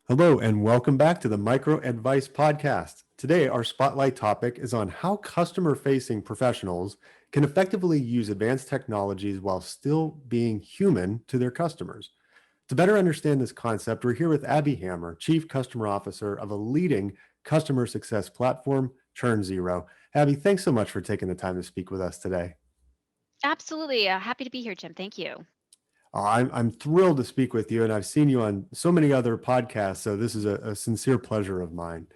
Hello, and welcome back to the Micro Advice Podcast. Today, our spotlight topic is on how customer facing professionals can effectively use advanced technologies while still being human to their customers. To better understand this concept, we're here with Abby Hammer, Chief Customer Officer of a leading customer success platform, Churn Zero. Abby, thanks so much for taking the time to speak with us today. Absolutely. Happy to be here, Jim. Thank you. I'm thrilled to speak with you, and I've seen you on so many other podcasts, so this is a sincere pleasure of mine.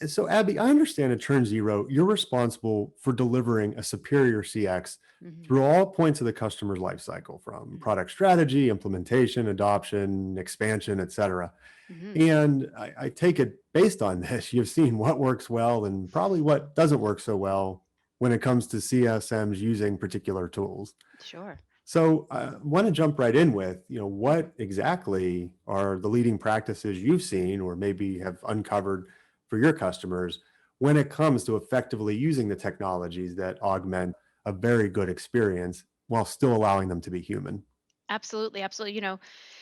So, Abby, I understand at Churn Zero, you're responsible for delivering a superior CX hmm through all points of the customer's lifecycle, from product strategy, implementation, adoption, expansion, et cetera. hmm And I take it based on this, you've seen what works well and probably what doesn't work so well when it comes to CSMs using particular tools. Sure. So I want to jump right in with, hmm what exactly are the leading practices you've seen or maybe have uncovered for your customers when it comes to effectively using the technologies that augment a very good experience while still allowing them to be human? Absolutely. Absolutely.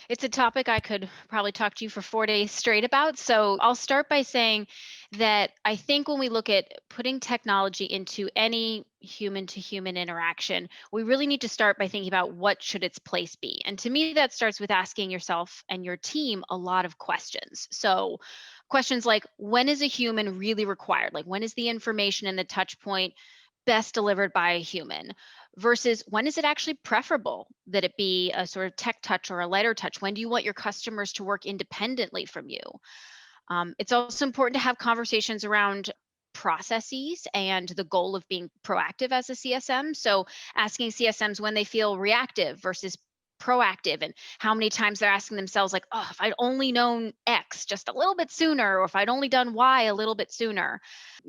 It's a topic I could probably talk to you for 4 days straight about. So I'll start by saying that I think when we look at putting technology into any human to human interaction, we really need to start by thinking about what should its place be. And to me, that starts with asking yourself and your team a lot of questions. So questions like, when is a human really required? Like, when is the information and the touch point best delivered by a human? Versus when is it actually preferable that it be a sort of tech touch or a lighter touch? When do you want your customers to work independently from you? It's also important to have conversations around processes and the goal of being proactive as a CSM. So asking CSMs when they feel reactive versus proactive, and how many times they're asking themselves like, oh, if I'd only known X just a little bit sooner, or if I'd only done Y a little bit sooner,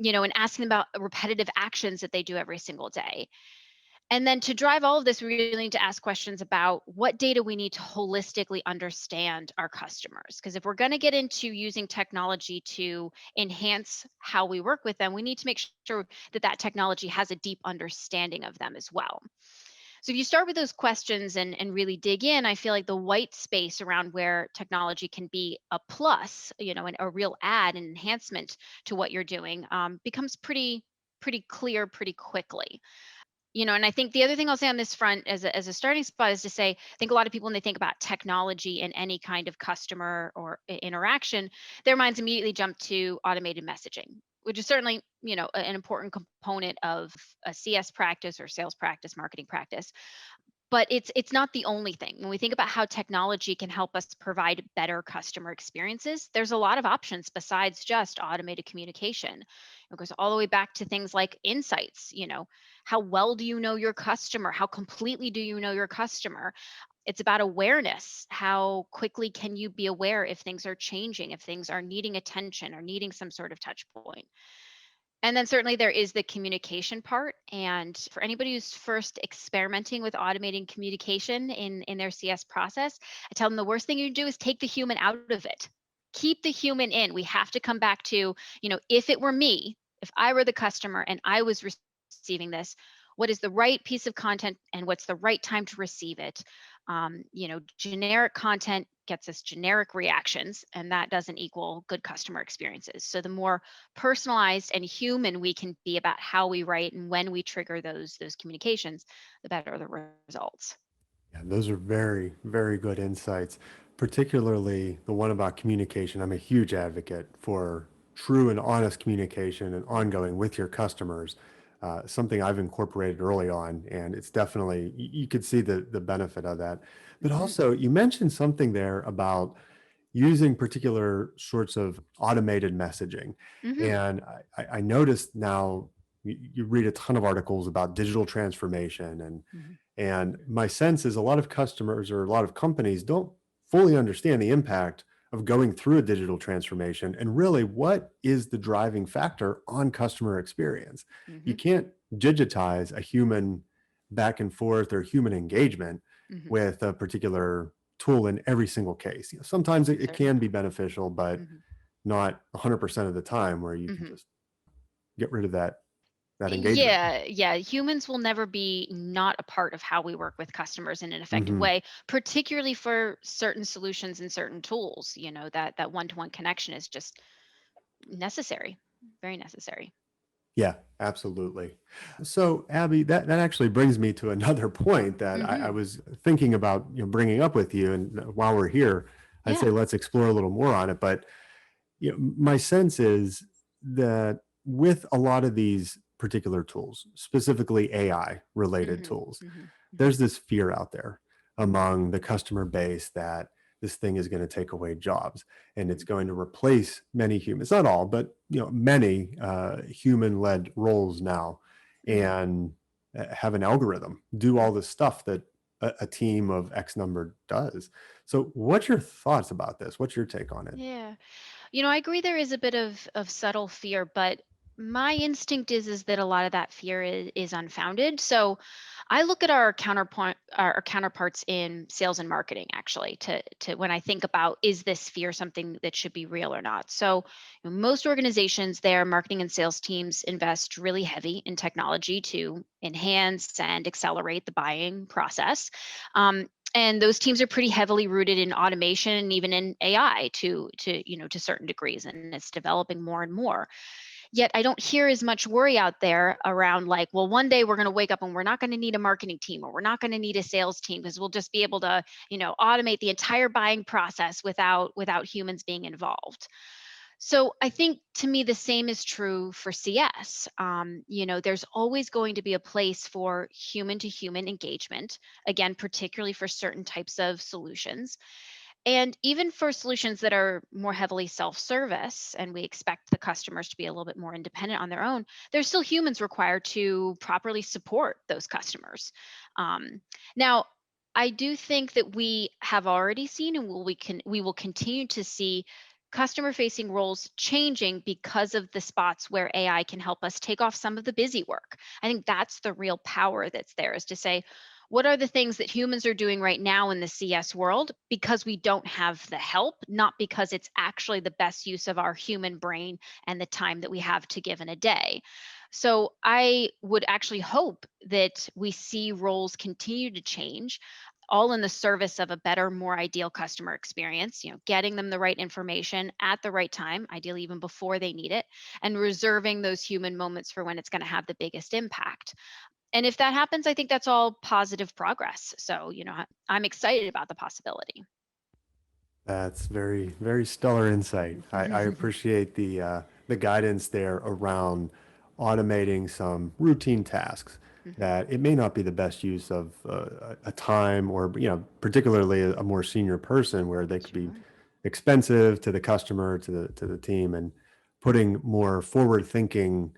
and asking about repetitive actions that they do every single day. And then to drive all of this, we really need to ask questions about what data we need to holistically understand our customers. Because if we're going to get into using technology to enhance how we work with them, we need to make sure that that technology has a deep understanding of them as well. So if you start with those questions and really dig in, I feel like the white space around where technology can be a plus, and a real add and enhancement to what you're doing becomes pretty clear pretty quickly. And I think the other thing I'll say on this front as a starting spot is to say, I think a lot of people, when they think about technology in any kind of customer or interaction, their minds immediately jump to automated messaging, which is certainly, an important component of a CS practice or sales practice, marketing practice. But it's not the only thing. When we think about how technology can help us provide better customer experiences, there's a lot of options besides just automated communication. It goes all the way back to things like insights. How well do you know your customer? How completely do you know your customer? It's about awareness. How quickly can you be aware if things are changing, if things are needing attention or needing some sort of touch point? And then certainly there is the communication part. And for anybody who's first experimenting with automating communication in their CS process, I tell them the worst thing you do is take the human out of it. Keep the human in. We have to come back to, if it were me, if I were the customer and I was receiving this, what is the right piece of content and what's the right time to receive it? Generic content gets us generic reactions, and that doesn't equal good customer experiences. So the more personalized and human we can be about how we write and when we trigger those communications, the better the results. Yeah, those are very, very good insights, particularly the one about communication. I'm a huge advocate for true and honest communication and ongoing with your customers. Something I've incorporated early on, and it's definitely, you could see the benefit of that. But hmm also, you mentioned something there about using particular sorts of automated messaging. hmm And I noticed now you read a ton of articles about digital transformation, hmm and my sense is a lot of customers or a lot of companies don't fully understand the impact of going through a digital transformation and really what is the driving factor on customer experience. You hmm can't digitize a human back and forth or human engagement hmm with a particular tool in every single case. Sometimes it Certainly can be not. beneficial, but hmm not 100% of the time where you can hmm just get rid of that that engagement. Yeah. Humans will never be not a part of how we work with customers in an effective Hmm. way, particularly for certain solutions and certain tools. That one-to-one connection is just necessary, very necessary. Yeah, absolutely. So, Abby, that actually brings me to another point that I Hmm. was thinking about, bringing up with you. And while we're here, I'd say Yeah. let's explore a little more on it. But my sense is that with a lot of these particular tools, specifically AI related Hmm. tools, Hmm. Hmm. there's this fear out there among the customer base that this thing is going to take away jobs and it's going to replace many humans, not all, but many human-led roles now, Hmm. and have an algorithm do all Hmm. the stuff that a team of X number does. So, what's your thoughts about this? What's your take on it? Yeah. I agree there is a bit of subtle fear, but my instinct is that a lot of that fear is unfounded. So I look at our counterpoint our counterparts in sales and marketing actually to when I think about, is this fear something that should be real or not. So most organizations, their marketing and sales teams invest really heavy in technology to enhance and accelerate the buying process. And those teams are pretty heavily rooted in automation and even in AI to certain degrees, and it's developing more and more. Yet I don't hear as much worry out there around, like, well, one day we're going to wake up and we're not going to need a marketing team, or we're not going to need a sales team because we'll just be able to automate the entire buying process without humans being involved. So I think, to me, the same is true for CS. There's always going to be a place for human to human engagement, again, particularly for certain types of solutions. And even for solutions that are more heavily self service, and we expect the customers to be a little bit more independent on their own, there's still humans required to properly support those customers. Um, Now, I do think that we have already seen, and we will continue to see customer facing roles changing because of the spots where AI can help us take off some of the busy work. I think that's the real power that's there, is to say, what are the things that humans are doing right now in the CS world because we don't have the help, not because it's actually the best use of our human brain and the time that we have to give in a day. So I would actually hope that we see roles continue to change, all in the service of a better, more ideal customer experience, getting them the right information at the right time, ideally even before they need it, and reserving those human moments for when it's going to have the biggest impact. And if that happens, I think that's all positive progress. So, I'm excited about the possibility. That's very, very stellar insight. I appreciate the guidance there around automating some routine tasks Hmm. that it may not be the best use of a time, or particularly a more senior person, where they could be Sure. expensive to the customer, to the team, and putting more forward thinking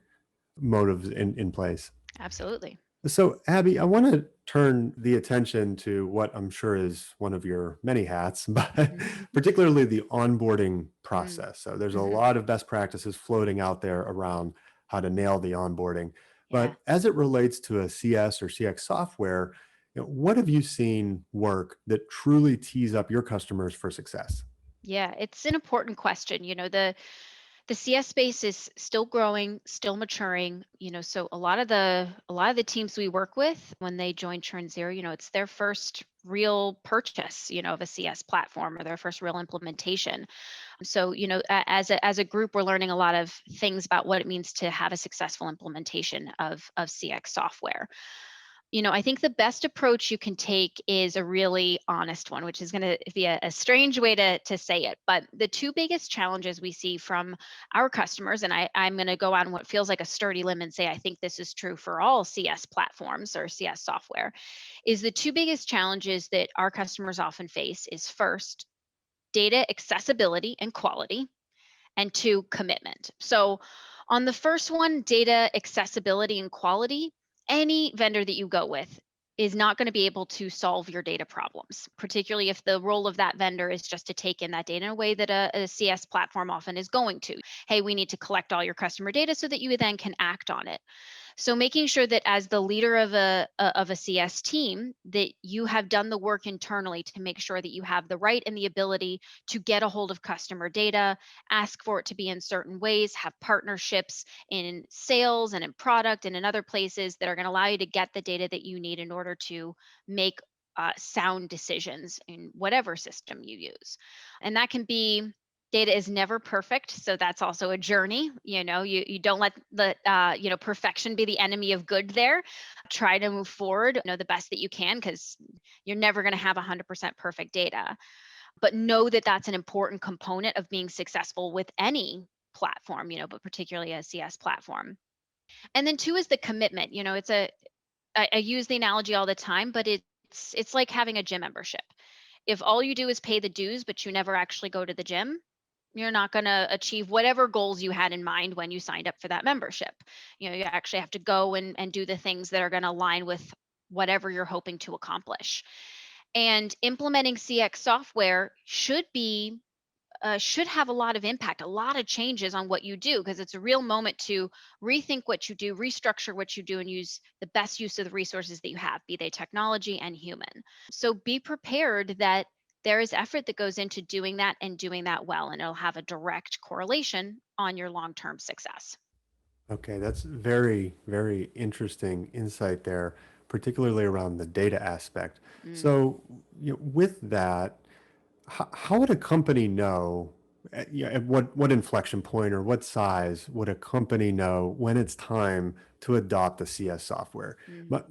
motives in place. Absolutely. So, Abby, I want to turn the attention to what I'm sure is one of your many hats, but Hmm. particularly the onboarding Mm. process. So, there's a Hmm. lot of best practices floating out there around how to nail the onboarding. Yeah. But as it relates to a CS or CX software, what have you seen work that truly tees up your customers for success? Yeah. It's an important question. The CS space is still growing, still maturing. So a lot of the teams we work with, when they join Churn Zero, it's their first real purchase, of a CS platform, or their first real implementation. So, as a group, we're learning a lot of things about what it means to have a successful implementation of CX software. I think the best approach you can take is a really honest one, which is going to be a strange way to say it. But the two biggest challenges we see from our customers, and I'm going to go on what feels like a sturdy limb and say I think this is true for all CS platforms or CS software, is the two biggest challenges that our customers often face is, first, data accessibility and quality, and two, commitment. So, on the first one, data accessibility and quality, any vendor that you go with is not going to be able to solve your data problems, particularly if the role of that vendor is just to take in that data in a way that a CS platform often is going to. Hey, we need to collect all your customer data so that you then can act on it. So making sure that as the leader of a CS team, that you have done the work internally to make sure that you have the right and the ability to get a hold of customer data, ask for it to be in certain ways, have partnerships in sales and in product and in other places that are going to allow you to get the data that you need in order to make sound decisions in whatever system you use. And that can be, data is never perfect, so that's also a journey. You don't let the perfection be the enemy of good there. Try to move forward, the best that you can, because you're never going to have 100% perfect data, but know that that's an important component of being successful with any platform, but particularly a CS platform. And then two is the commitment. I use the analogy all the time, but it's like having a gym membership. If all you do is pay the dues, but you never actually go to the gym, you're not going to achieve whatever goals you had in mind when you signed up for that membership. You actually have to go and do the things that are going to align with whatever you're hoping to accomplish. And implementing CX software should have a lot of impact, a lot of changes on what you do, because it's a real moment to rethink what you do, restructure what you do, and use the best use of the resources that you have, be they technology and human. So be prepared that there is effort that goes into doing that and doing that well, and it'll have a direct correlation on your long term success. Okay, that's very, very interesting insight there, particularly around the data aspect. Mm, So, with that, how would a company know at what inflection point or what size would a company know when it's time to adopt the CS software? mhm, But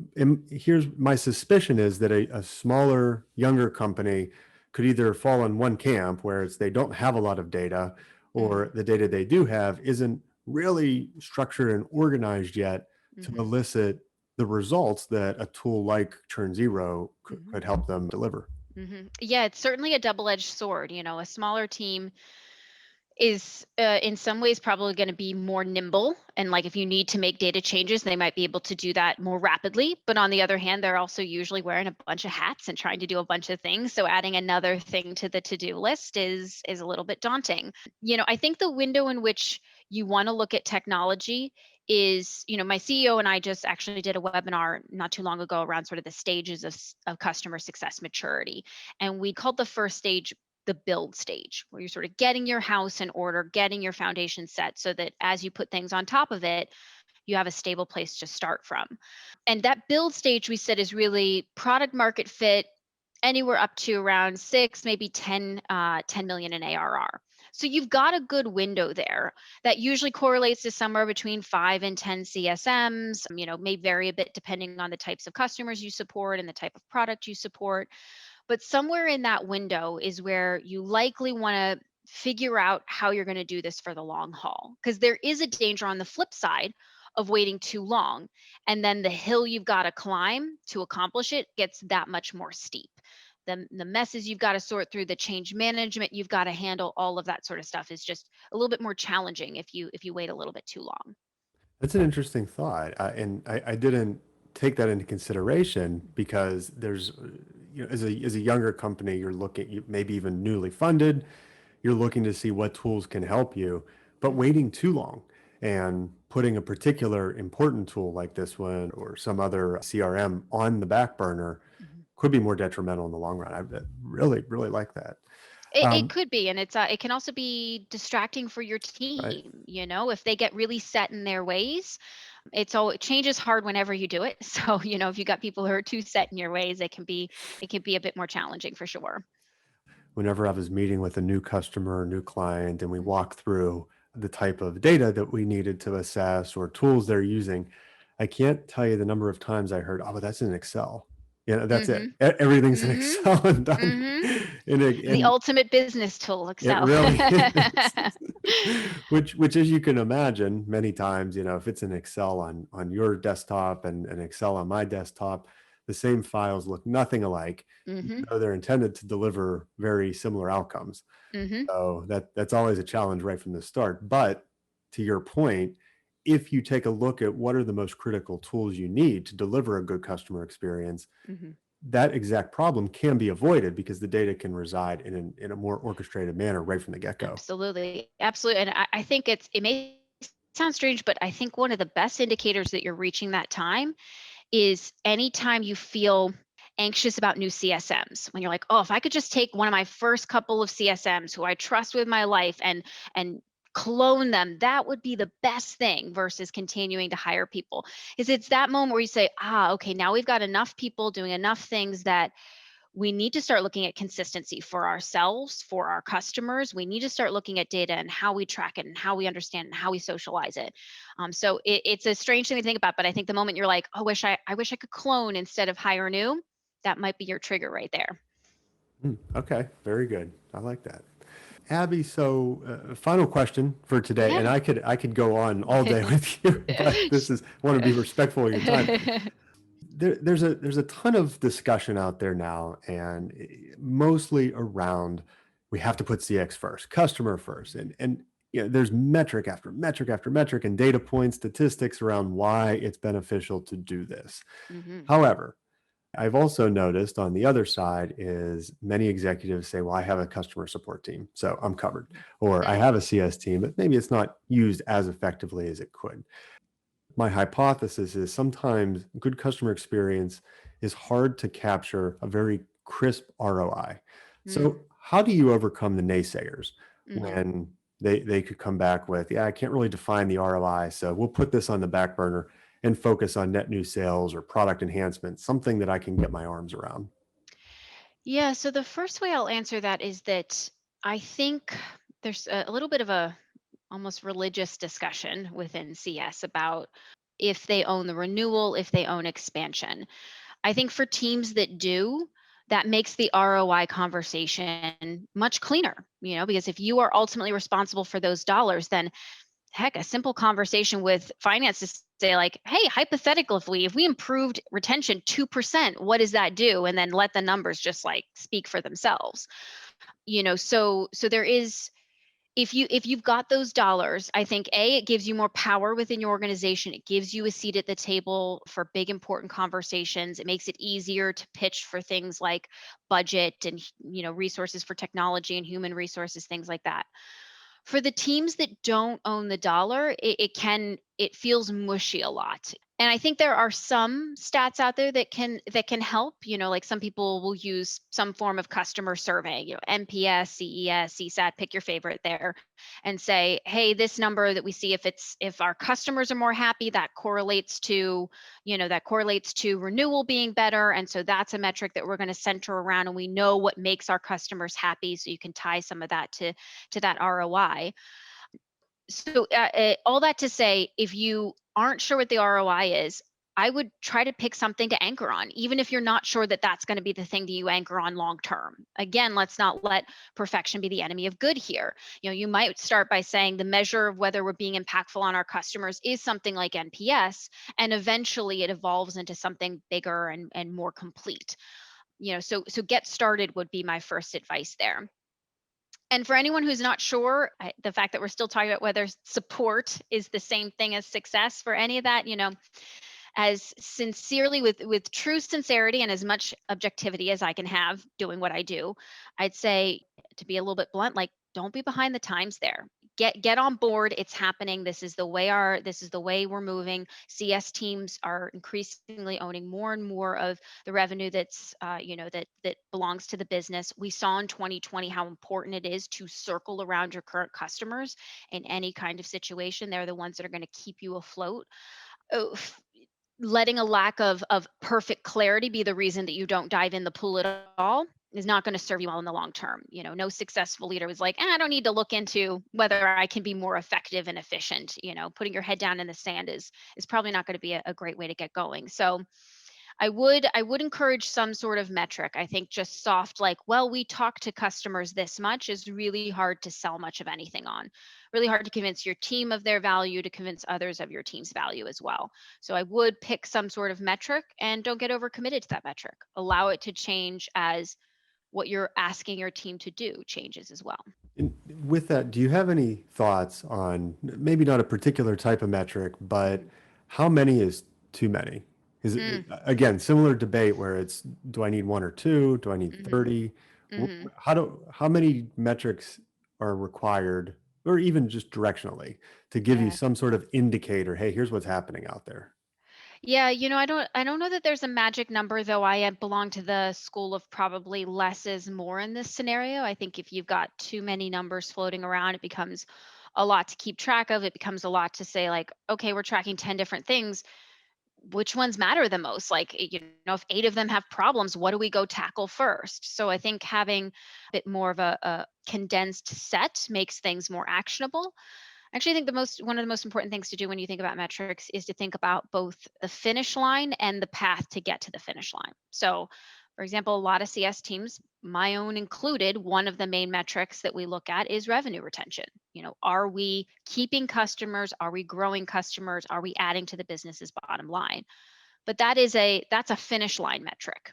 here's my suspicion is that a smaller, younger company could either fall in one camp where it's they don't have a lot of data, mhm, or the data they do have isn't really structured and organized yet to mhm, elicit the results that a tool like Churn Zero mhm, could help them deliver. mhm. Yeah, it's certainly a double-edged sword. A smaller team is in some ways probably going to be more nimble, and like if you need to make data changes, they might be able to do that more rapidly. But on the other hand, they're also usually wearing a bunch of hats and trying to do a bunch of things, so adding another thing to the to-do list is a little bit daunting. I think the window in which you want to look at technology is, my CEO and I just actually did a webinar not too long ago around sort of the stages of customer success maturity, and we called the first stage the build stage, where you're sort of getting your house in order, getting your foundation set so that as you put things on top of it, you have a stable place to start from. And that build stage we said is really product market fit, anywhere up to around 6, maybe 10 million in ARR. So you've got a good window there that usually correlates to somewhere between 5 and 10 CSMs. May vary a bit depending on the types of customers you support and the type of product you support, but somewhere in that window is where you likely want to figure out how you're going to do this for the long haul. Because there is a danger on the flip side of waiting too long. And then the hill you've got to climb to accomplish it gets that much more steep. The messes you've got to sort through, the change management you've got to handle, all of that sort of stuff is just a little bit more challenging if you wait a little bit too long. That's an interesting thought, and I didn't take that into consideration because there's, as a younger company, you're looking, maybe even newly funded, you're looking to see what tools can help you, but Mhm, waiting too long and putting a particular important tool like this one or some other CRM on the back burner mhm. could be more detrimental in the long run. I really, really like that. It Um, could be, and it can also be distracting for your right. team. If they get really set in their ways, change is hard whenever you do it. So if you got people who are too set in your ways, it can be a bit more challenging for sure. Whenever I was meeting with a new customer or new client and we Mhm, walked through the type of data that we needed to assess or tools they're using, I can't tell you the number of times I heard, "Oh, but that's in Excel." That's it. mhm, Everything's in mhm, Excel and done. mhm. The And ultimate business tool, it Excel. really is. Which, as you can imagine, many times, if it's an Excel on your desktop and an Excel on my desktop, the same files look nothing alike, even Mhm, though they're intended to deliver very similar outcomes. mhm, So that's always a challenge right from the start. But to your point, if you take a look at what are the most critical tools you need to deliver a good customer experience, mhm. that exact problem can be avoided because the data can reside in a more orchestrated manner right from the get-go. Absolutely, absolutely, and I think it may Sounds strange, but I think one of the best indicators that you're reaching that time is anytime you feel anxious about new CSMs. When you're like, "Oh, if I could just take one of my first couple of CSMs who I trust with my life and clone them, that would be the best thing versus continuing to hire people." Is it's that moment where you say, "Ah, okay, now we've got enough people doing enough things that we need to start looking at consistency for ourselves, for our customers. We need to start looking at data and how we track it and how we understand and how we socialize it." So it's a strange thing to think about, but I think the moment you're like, "Oh, I wish I could clone instead of hire new," that might be your trigger right there. Okay, very good. I like that. Abby, so final question for today, and Yeah. I could go on all day with you, but this is want to be respectful of your time. There's a ton of discussion out there now, and mostly around we have to put CX first, customer first, and there's metric after metric after metric and data points, statistics around why it's beneficial to do this. Hmm. However, I've also noticed on the other side is many executives say, well, I have a customer support team, so I'm covered. Or I have a CS team, but maybe it's not used as effectively as it could. My hypothesis is sometimes good customer experience is hard to capture a very crisp ROI. So, how do you overcome the naysayers Mm-hmm. when they could come back with, yeah, I can't really define the ROI, so we'll put this on the back burner and focus on net new sales or product enhancement, something that I can get my arms around? Yeah, so the first way I'll answer that is that I think there's a little bit of a almost religious discussion within CS about if they own the renewal, if they own expansion. I think for teams that do, that makes the ROI conversation much cleaner, because if you are ultimately responsible for those dollars, then heck, a simple conversation with finance to say like, hey, hypothetical, if we improved retention 2%, what does that do? And then let the numbers just like speak for themselves. So there is, if you've got those dollars, I think it gives you more power within your organization. It gives you a seat at the table for big important conversations. It makes it easier to pitch for things like budget and resources for technology and human resources, things like that. For the teams that don't own the dollar, it feels mushy a lot. And I think there are some stats out there that can help. Like some people will use some form of customer survey, NPS, CES, CSAT, pick your favorite there, and say, hey, this number that we see, if our customers are more happy, that correlates to renewal being better. And so that's a metric that we're going to center around, and we know what makes our customers happy. So you can tie some of that to that ROI. So all that to say, if you aren't sure what the ROI is, I would try to pick something to anchor on, even if you're not sure that that's going to be the thing that you anchor on long term. Again, let's not let perfection be the enemy of good here. You might start by saying the measure of whether we're being impactful on our customers is something like NPS, and eventually it evolves into something bigger and more complete. So get started would be my first advice there. And for anyone who's not sure, the fact that we're still talking about whether support is the same thing as success for any of that, as sincerely, with true sincerity and as much objectivity as I can have doing what I do, I'd say, to be a little bit blunt, like, don't be behind the times there. Get on board. It's happening. This is the way we're moving. CS teams are increasingly owning more and more of the revenue that belongs to the business. We saw in 2020 how important it is to circle around your current customers in any kind of situation. They're the ones that are going to keep you afloat. Oh, letting a lack of perfect clarity be the reason that you don't dive in the pool at all is not going to serve you well in the long term. No successful leader was like, I don't need to look into whether I can be more effective and efficient. Putting your head down in the sand is probably not going to be a great way to get going. So I would encourage some sort of metric. I think just soft, like, well, we talk to customers this much, is really hard to sell much of anything on. Really hard to convince your team of their value, to convince others of your team's value as well. So I would pick some sort of metric, and don't get overcommitted to that metric. Allow it to change as what you're asking your team to do changes as well. And with that, do you have any thoughts on maybe not a particular type of metric, but Mhm. how many is too many? Is it, Mm, again, similar debate where it's, do I need one or two? Do I need mhm, 30? mhm. How many metrics are required or even just directionally to give you Yeah. some sort of indicator? Hey, here's what's happening out there. Yeah, I don't know that there's a magic number, though. Belong to the school of probably less is more in this scenario. I think if you've got too many numbers floating around, it becomes a lot to keep track of. It becomes a lot to say, like, okay, we're tracking 10 different things. Which ones matter the most? Like, if 8 of them have problems, what do we go tackle first? So I think having a bit more of a condensed set makes things more actionable. Actually, I think the most one of the most important things to do when you think about metrics is to think about both the finish line and the path to get to the finish line. So, for example, a lot of CS teams, my own included, one of the main metrics that we look at is revenue retention. Are we keeping customers? Are we growing customers? Are we adding to the business's bottom line? But that's a finish line metric.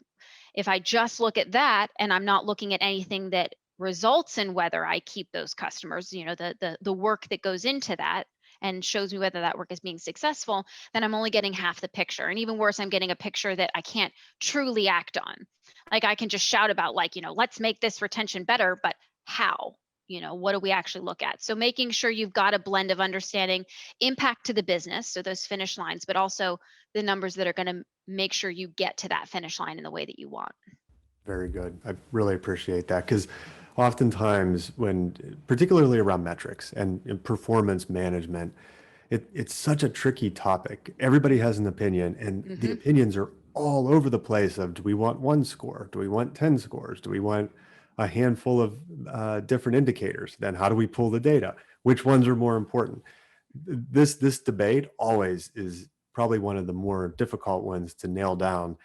If I just look at that and I'm not looking at anything that results in whether I keep those customers, the work that goes into that and shows me whether that work is being successful, then I'm only getting half the picture. And even worse, I'm getting a picture that I can't truly act on. Like I can just shout about like, let's make this retention better, but how? What do we actually look at? So making sure you've got a blend of understanding impact to the business, so those finish lines, but also the numbers that are going to make sure you get to that finish line in the way that you want. Very good. I really appreciate that because oftentimes particularly around metrics and in performance management, it's such a tricky topic. Everybody has an opinion, and the Hmm. opinions are all over the place of, do we want one score? Do we want 10 scores? Do we want a handful of different indicators? Then how do we pull the data? Which ones are more important? This debate always is probably one of the more difficult ones to nail down,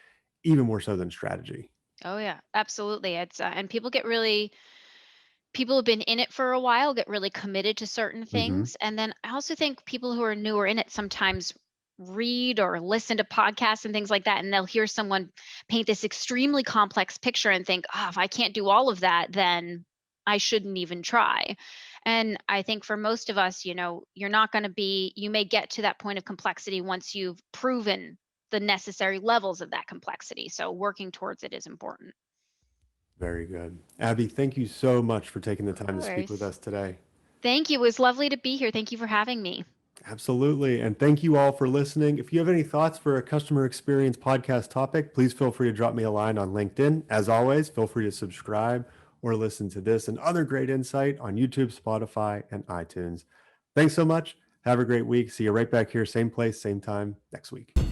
even more so than strategy. Oh yeah, absolutely. It's and people who've been in it for a while get really committed to certain Hmm. things. And then I also think people who are newer in it sometimes read or listen to podcasts and things like that, and they'll hear someone paint this extremely complex picture and think, oh, if I can't do all of that, then I shouldn't even try. And I think for most of us, you're not going to be, you may get to that point of complexity once you've proven the necessary levels of that complexity. So working towards it is important. Very good. Abby, thank you so much for taking the Of time to speak with course. us today. Thank you. It was lovely to be here. Thank you for having me. Absolutely. And thank you all for listening. If you have any thoughts for a customer experience podcast topic, please feel free to drop me a line on LinkedIn. As always, feel free to subscribe or listen to this and other great insight on YouTube, Spotify, and iTunes. Thanks so much. Have a great week. See you right back here, same place, same time next week.